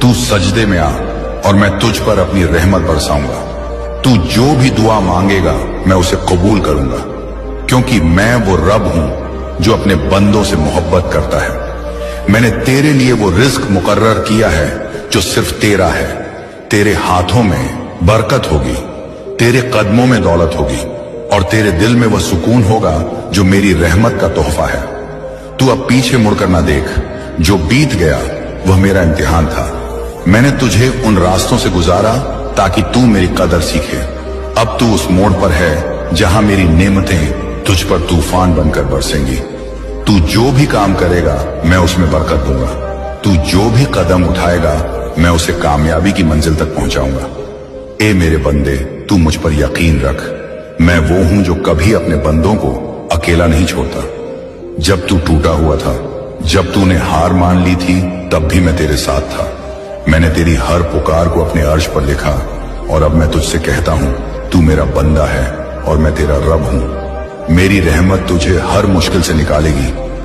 तू सजदे में आ और मैं तुझ पर अपनी रहमत बरसाऊंगा। तू जो भी दुआ मांगेगा मैं उसे कबूल करूंगा, क्योंकि मैं वो रब हूं जो अपने बंदों से मोहब्बत करता है। मैंने तेरे लिए वो रिज्क मुकर्रर किया है जो सिर्फ तेरा है। तेरे हाथों में बरकत होगी, तेरे कदमों में दौलत होगी और तेरे दिल में वह सुकून होगा जो मेरी रहमत का तोहफा है। तू अब पीछे मुड़कर ना देख, जो बीत गया वह मेरा इम्तिहान था। मैंने तुझे उन रास्तों से गुजारा ताकि तू मेरी कदर सीखे। अब तू उस मोड़ पर है जहां मेरी नेमतें तुझ पर तूफान बनकर बरसेंगी। तू जो भी काम करेगा मैं उसमें बरकत दूंगा। तू जो भी कदम उठाएगा मैं उसे कामयाबी की मंजिल तक पहुंचाऊंगा। ए मेरे बंदे, तू मुझ पर यकीन रख। मैं वो हूं जो कभी अपने बंदों को अकेला नहीं छोड़ता। जब तू टूटा हुआ था, जब तूने हार मान ली थी, तब भी मैं तेरे साथ था। मैंने तेरी हर पुकार को अपने अर्श पर लिखा और अब मैं तुझसे कहता हूं, तू मेरा बंदा है और मैं तेरा रब हूं। मेरी रहमत तुझे हर मुश्किल से निकालेगी